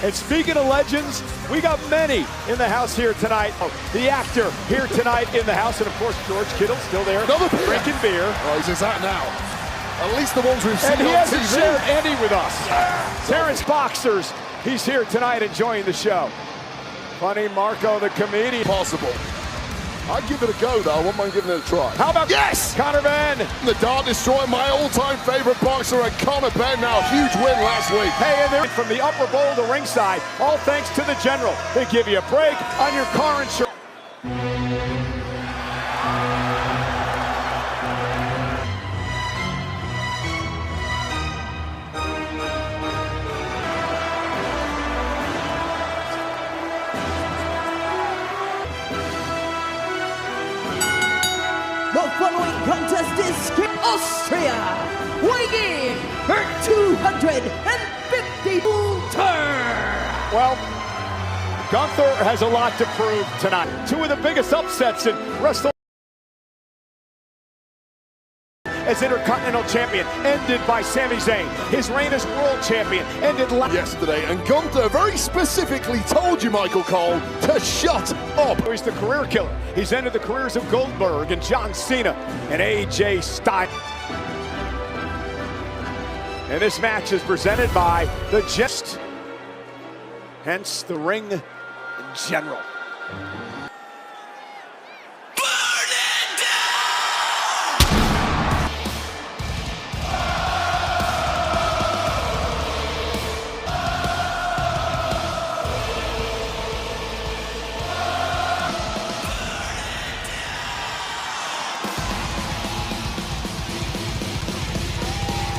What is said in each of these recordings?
And speaking of legends, we got many in the house here tonight. The actor here tonight in the house, and of course George Kittle still there, drinking beer. Oh, he's just out now. At least the ones we've seen and he on hasn't TV. shared any with us. Terrence Boxers, he's here tonight enjoying the show. Funny Marco the comedian. Possible. I'd give it a go though. I wouldn't mind giving it a try. How about yes? Conor Benn? The Dart Destroyer, my all-time favorite boxer, and Conor Benn now. Huge win last week. Hey, and they're from the upper bowl to ringside, all thanks to the General. They give you a break on your car insurance. The following contest is Austria, weighing in her 250 turn. Well, Gunther has a lot to prove tonight. Two of the biggest upsets in Wrestlemania as Intercontinental Champion ended by Sami Zayn. His reign as World Champion ended yesterday, and Gunther very specifically told you, Michael Cole, to shut up. He's the career killer. He's ended the careers of Goldberg and John Cena and AJ Styles. And this match is presented by the Gist, hence the Ring General.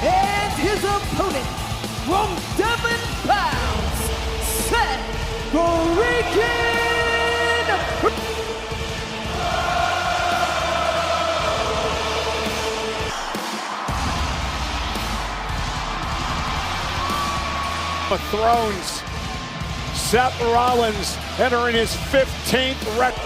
And his opponent from Devon Pounds, Seth Freakin'. Thrones, Seth Rollins entering his 15th record.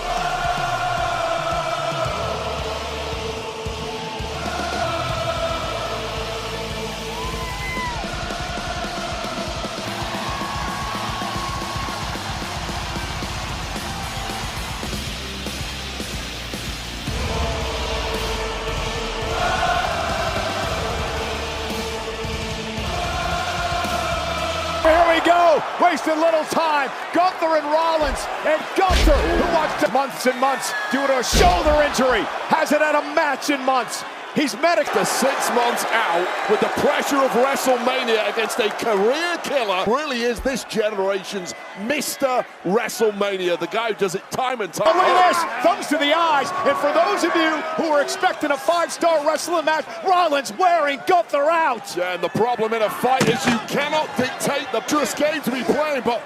Here we go, wasting little time. Gunther and Rollins, and Gunther, who watched months and months due to a shoulder injury, hasn't had a match in months. He's medic. The 6 months out with the pressure of WrestleMania against a career killer. Really is this generation's Mr. WrestleMania. The guy who does it time and time. Oh, look at this, thumbs to the eyes. And for those of you who are expecting a 5-star wrestling match, Rollins wearing Gunther out. Yeah, and the problem in a fight is you cannot dictate the truest game to be playing, but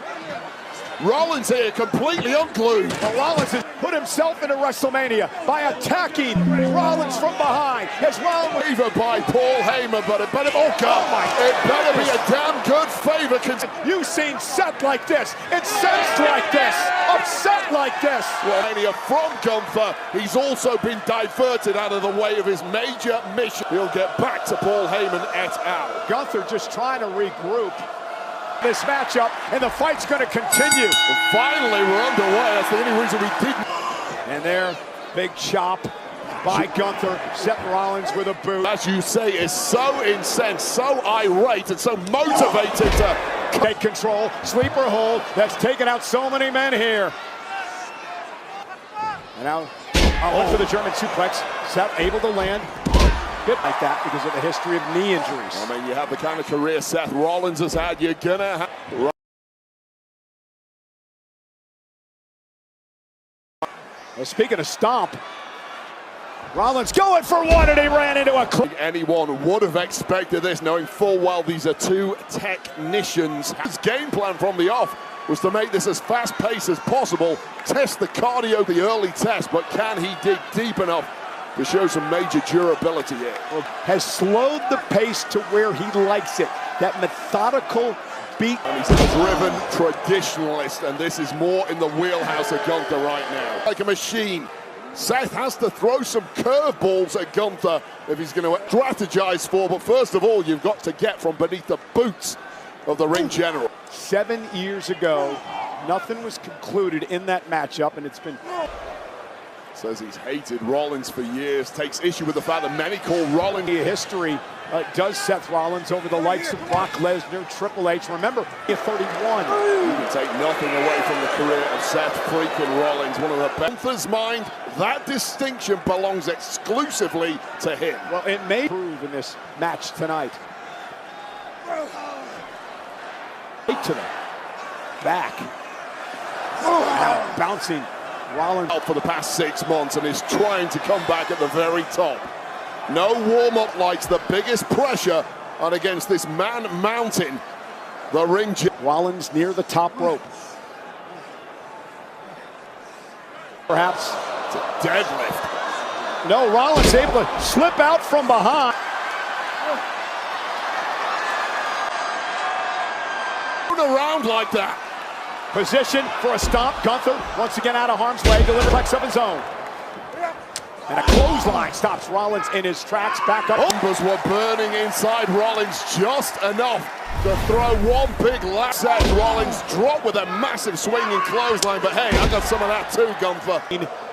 Rollins here completely unglued. Well, Rollins has put himself into WrestleMania by attacking Rollins from behind, as well as Favor by Paul Heyman, but it better, oh God, it better be a damn good favor. You've seen Seth like this, incensed like this, upset like this. Well, from Gunther, he's also been diverted out of the way of his major mission. He'll get back to Paul Heyman et al. Gunther just trying to regroup this matchup, and the fight's going to continue. Well, finally, we're underway. That's the only reason we didn't. And there, big chop by Gunther. Seth Rollins with a boot. As you say, is so incensed, so irate, and so motivated to take control. Sleeper hold that's taken out so many men here. And now, look for the German suplex. Seth able to land. Bit like that because of the history of knee injuries. I mean, you have the kind of career Seth Rollins has had, you're gonna have. Well, speaking of stomp, Rollins going for one, and he ran into a clip. Anyone would have expected this, knowing full well these are two technicians. His game plan from the off was to make this as fast-paced as possible, test the cardio, the early test, but can he dig deep enough to show some major durability here? Has slowed the pace to where he likes it. That methodical beat. And he's a driven traditionalist, and this is more in the wheelhouse of Gunther right now. Like a machine. Seth has to throw some curveballs at Gunther if he's going to strategize for, but first of all, you've got to get from beneath the boots of the ring general. 7 years ago, nothing was concluded in that matchup, and it's been... Says he's hated Rollins for years, takes issue with the fact that many call Rollins... History does Seth Rollins over the likes of Brock Lesnar, Triple H. Remember, 31. You can take nothing away from the career of Seth freaking Rollins, one of the best. Gunther's mind, that distinction belongs exclusively to him. Well, it may prove in this match tonight. Right to the back. Now bouncing Rollins out for the past 6 months and is trying to come back at the very top. No warm-up lights, the biggest pressure, and against this man mountain, the ring. Rollins near the top rope. Perhaps it's a deadlift. No, Rollins able to slip out from behind. Around like that. Position for a stomp. Gunther once again out of harm's way, delivers of his own. And a clothesline stops Rollins in his tracks. Back up. Numbers were burning inside Rollins just enough to throw one big lap. Seth Rollins dropped with a massive swinging clothesline, but hey, I got some of that too, Gunther.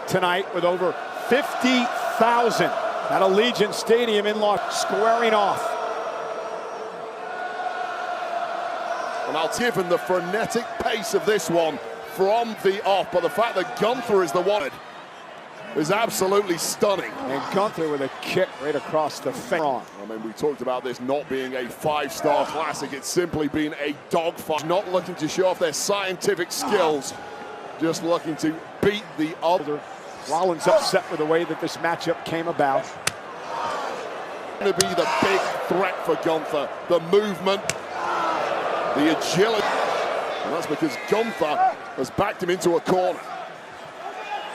Tonight with over 50,000 at Allegiant Stadium in Los squaring off. And I'll given the frenetic pace of this one from the off, but the fact that Gunther is the one is absolutely stunning. And Gunther with a kick right across the face. I mean, we talked about this not being a 5-star classic. It's simply been a dogfight. Not looking to show off their scientific skills, just looking to beat the other. Rollins upset with the way that this matchup came about. Going to be the big threat for Gunther. The movement, the agility, and that's because Gunther has backed him into a corner.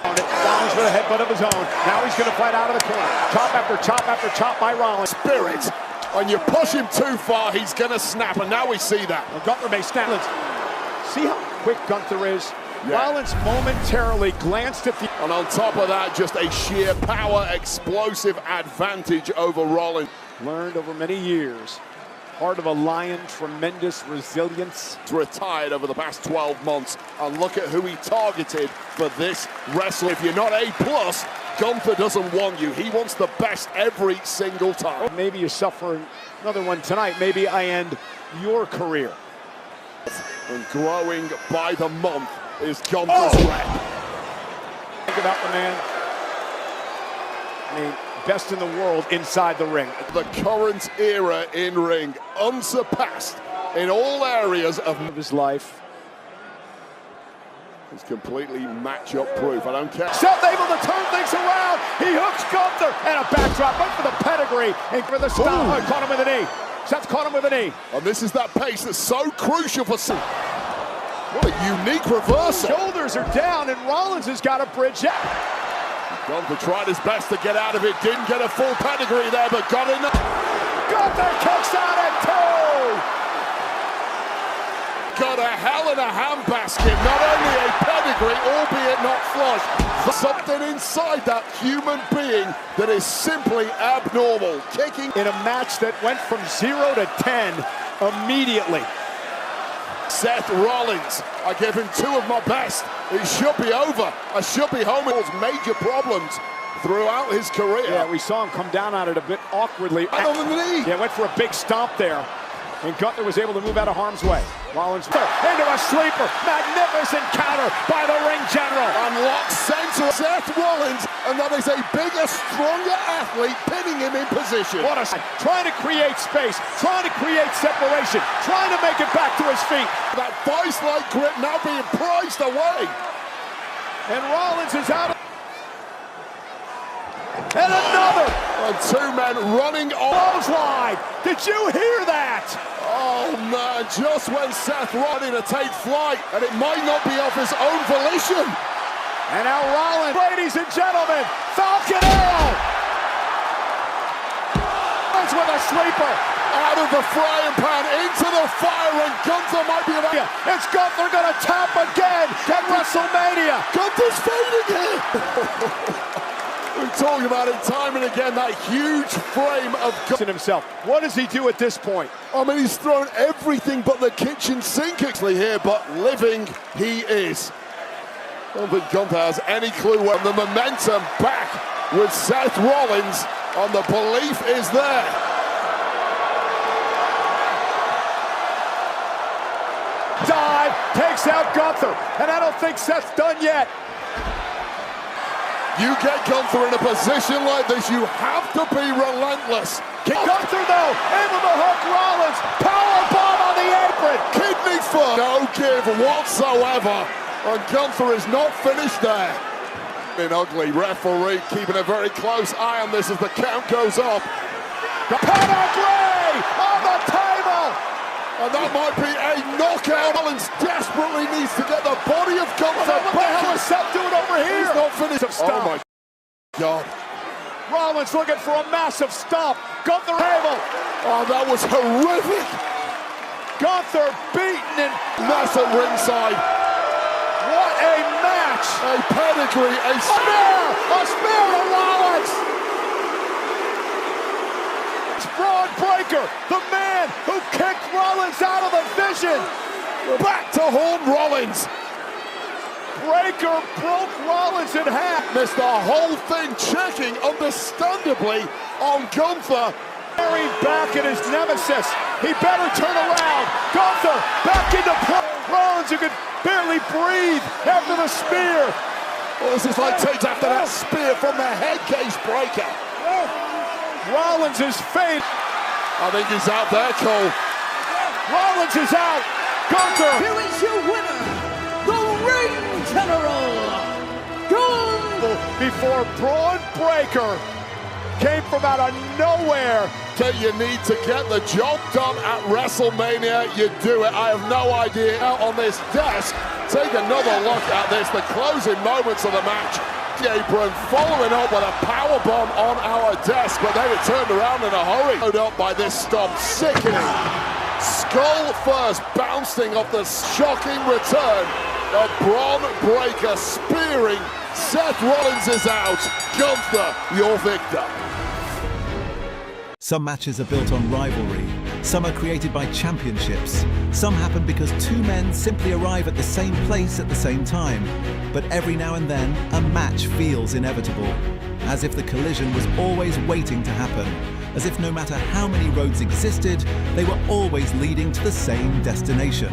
Rollins with a headbutt of his own. Now he's going to fight out of the corner. Chop after chop after chop by Rollins. Spirit, when you push him too far, he's going to snap, and now we see that. Well, Gunther may snap. See how quick Gunther is? Yeah. Rollins momentarily glanced at the... And on top of that, just a sheer power, explosive advantage over Rollins. Learned over many years. Part of a lion, tremendous resilience. Retired over the past 12 months, and look at who he targeted for this wrestler. If you're not A+, Gunther doesn't want you. He wants the best every single time. Maybe you suffer another one tonight. Maybe I end your career. And growing by the month is Gunther's rep. Think about the man. I mean, best in the world inside the ring. The current era in ring, unsurpassed in all areas of his life. It's completely matchup proof. I don't care. Seth able to turn things around. He hooks Gunther and a backdrop right for the pedigree and for the stop. Oh, caught him with a knee. Seth caught him with a knee. And this is that pace that's so crucial for Seth. What a unique reversal. Shoulders are down and Rollins has got a bridge out. Gunther tried his best to get out of it, didn't get a full pedigree there, but got enough. Gunther kicks out at two. Got a hell of a handbasket, not only a pedigree, albeit not flush. Something inside that human being that is simply abnormal. Kicking in a match that went from 0 to 10 immediately. Seth Rollins, I give him 2 of my best. It should be over. I should be home. It was major problems throughout his career. Yeah, we saw him come down on it a bit awkwardly. Right on the knee. Yeah, went for a big stomp there. And Gunther was able to move out of harm's way. Rollins into a sleeper. Magnificent counter by the ring general. Unlocked center Seth Rollins, and that is a bigger, stronger athlete pinning him in position. What a trying to create space, trying to create separation, trying to make it back to his feet. That vice-like grip now being prized away. And Rollins is out. And another. And 2 men running on. Clothesline. Did you hear that? Oh man, just when Seth running to take flight, and it might not be of his own volition. And now Rollins, ladies and gentlemen, Falcon Arrow. Rollins with a sleeper. Out of the frying pan into the fire, and Gunther might be about. Is Gunther gonna tap again at Wrestlemania? Gunther's fading here. talking about it time and again, that huge frame of In himself. What does he do at this point? I mean, he's thrown everything but the kitchen sink actually here, but living he is. I don't think Gunther has any clue when the momentum back with Seth Rollins, and the belief is there. Dive, takes out Gunther, and I don't think Seth's done yet. You get Gunther in a position like this, you have to be relentless. Gunther, though, able to hook Rollins. Powerbomb on the apron. Kidney foot. No give whatsoever. And Gunther is not finished there. An ugly referee keeping a very close eye on this as the count goes up. Pedigree on the table. And that might be a knockout. Rollins desperately needs to get the body of Gunther What the hell is Seth doing over here? He's not finished. Oh my God. Rollins looking for a massive stomp. Gunther table. Oh, that was horrific. Gunther beaten and That's at ringside. what a match. A pedigree, a A spear to Rollins. It's Braun Breaker, the man who kicked Rollins out of the vision. back to Horn Rollins. Breaker broke Rollins in half. Missed the whole thing, checking, understandably, on Gunther. Buried back at his nemesis. He better turn around. Gunther back into play. Rollins, who could barely breathe after the spear. Well, this is like takes after that spear from the head case breaker. Rollins is faded. I think he's out there, Cole. Rollins is out. Gunther. Here is your winner, the ring general, Gunther. Before Braun Breaker came from out of nowhere. You need to get the job done at WrestleMania. You do it. I have no idea. Out on this desk, take another look at this. The closing moments of the match. Apron following up with a powerbomb on our desk, but then it turned around in a hurry. Followed up by this stomp, sickening. Skull first, bouncing off the shocking return of Braun Breaker, spearing. Seth Rollins is out. Gunther, your victor. Some matches are built on rivalry, some are created by championships, some happen because two men simply arrive at the same place at the same time. But every now and then, a match feels inevitable, as if the collision was always waiting to happen, as if no matter how many roads existed, they were always leading to the same destination.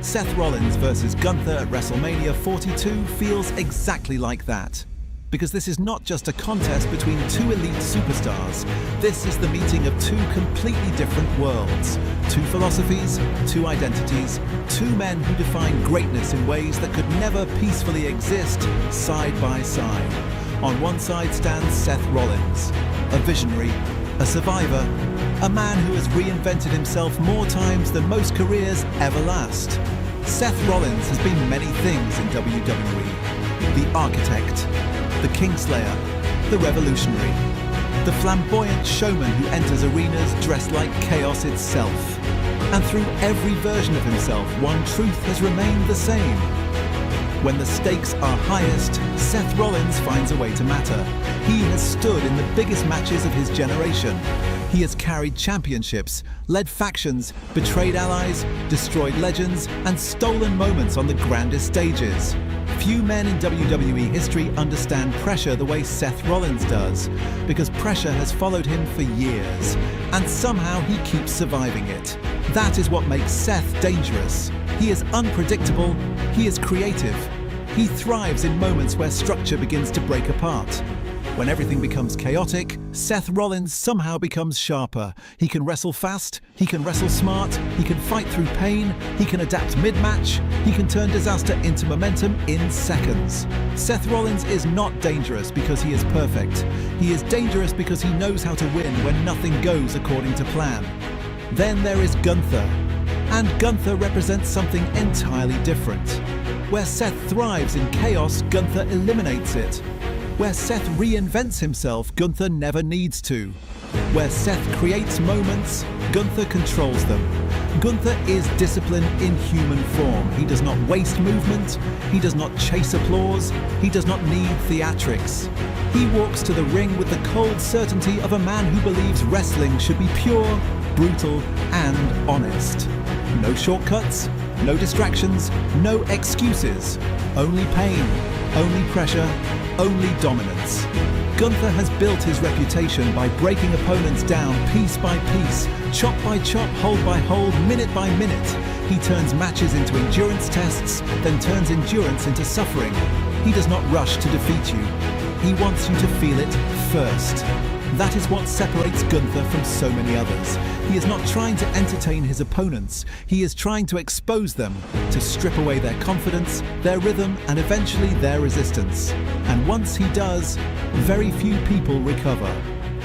Seth Rollins versus Gunther at WrestleMania 42 feels exactly like that. Because this is not just a contest between two elite superstars. This is the meeting of two completely different worlds. Two philosophies, two identities, two men who define greatness in ways that could never peacefully exist side by side. On one side stands Seth Rollins, a visionary, a survivor, a man who has reinvented himself more times than most careers ever last. Seth Rollins has been many things in WWE. The architect, the Kingslayer, the revolutionary, the flamboyant showman who enters arenas dressed like chaos itself. And through every version of himself, one truth has remained the same. When the stakes are highest, Seth Rollins finds a way to matter. He has stood in the biggest matches of his generation. He has carried championships, led factions, betrayed allies, destroyed legends, and stolen moments on the grandest stages. Few men in WWE history understand pressure the way Seth Rollins does, because pressure has followed him for years, and somehow he keeps surviving it. That is what makes Seth dangerous. He is unpredictable, he is creative. He thrives in moments where structure begins to break apart. When everything becomes chaotic, Seth Rollins somehow becomes sharper. He can wrestle fast, he can wrestle smart, he can fight through pain, he can adapt mid-match, he can turn disaster into momentum in seconds. Seth Rollins is not dangerous because he is perfect. He is dangerous because he knows how to win when nothing goes according to plan. Then there is Gunther. And Gunther represents something entirely different. Where Seth thrives in chaos, Gunther eliminates it. Where Seth reinvents himself, Gunther never needs to. Where Seth creates moments, Gunther controls them. Gunther is discipline in human form. He does not waste movement. He does not chase applause. He does not need theatrics. He walks to the ring with the cold certainty of a man who believes wrestling should be pure, brutal, and honest. No shortcuts, no distractions, no excuses. Only pain, only pressure, only dominance. Gunther has built his reputation by breaking opponents down piece by piece, chop by chop, hold by hold, minute by minute. He turns matches into endurance tests, then turns endurance into suffering. He does not rush to defeat you. He wants you to feel it first. That is what separates Gunther from so many others. He is not trying to entertain his opponents. He is trying to expose them, to strip away their confidence, their rhythm, and eventually their resistance. And once he does, very few people recover.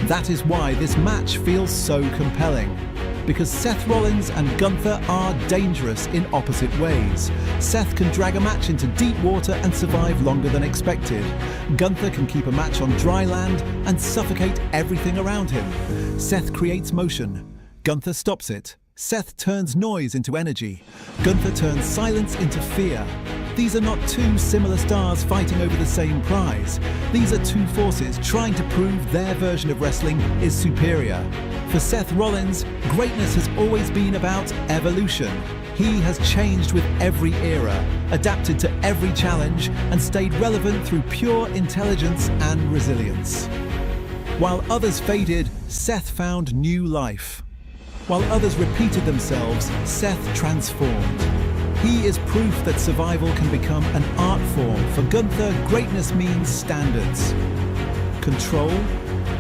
That is why this match feels so compelling. Because Seth Rollins and Gunther are dangerous in opposite ways. Seth can drag a match into deep water and survive longer than expected. Gunther can keep a match on dry land and suffocate everything around him. Seth creates motion. Gunther stops it. Seth turns noise into energy. Gunther turns silence into fear. These are not two similar stars fighting over the same prize. These are two forces trying to prove their version of wrestling is superior. For Seth Rollins, greatness has always been about evolution. He has changed with every era, adapted to every challenge, and stayed relevant through pure intelligence and resilience. While others faded, Seth found new life. While others repeated themselves, Seth transformed. He is proof that survival can become an art form. For Gunther, greatness means standards. Control,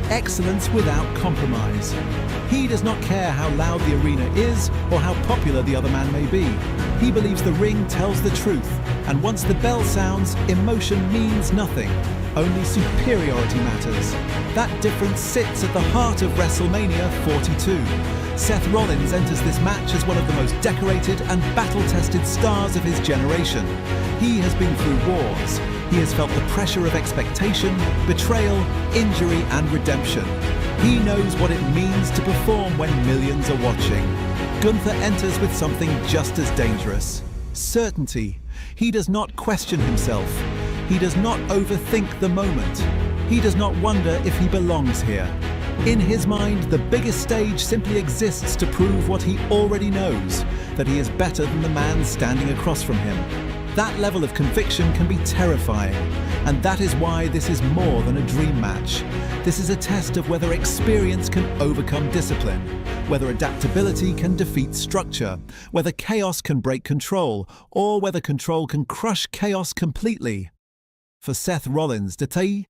excellence without compromise. He does not care how loud the arena is or how popular the other man may be. He believes the ring tells the truth, and once the bell sounds, emotion means nothing. Only superiority matters. That difference sits at the heart of Wrestlemania 42. Seth Rollins enters this match as one of the most decorated and battle-tested stars of his generation. He has been through wars. He has felt the pressure of expectation, betrayal, injury, and redemption. He knows what it means to perform when millions are watching. Gunther enters with something just as dangerous: certainty. He does not question himself. He does not overthink the moment. He does not wonder if he belongs here. In his mind, the biggest stage simply exists to prove what he already knows, that he is better than the man standing across from him. That level of conviction can be terrifying, and that is why this is more than a dream match. This is a test of whether experience can overcome discipline, whether adaptability can defeat structure, whether chaos can break control, or whether control can crush chaos completely. For Seth Rollins, Detail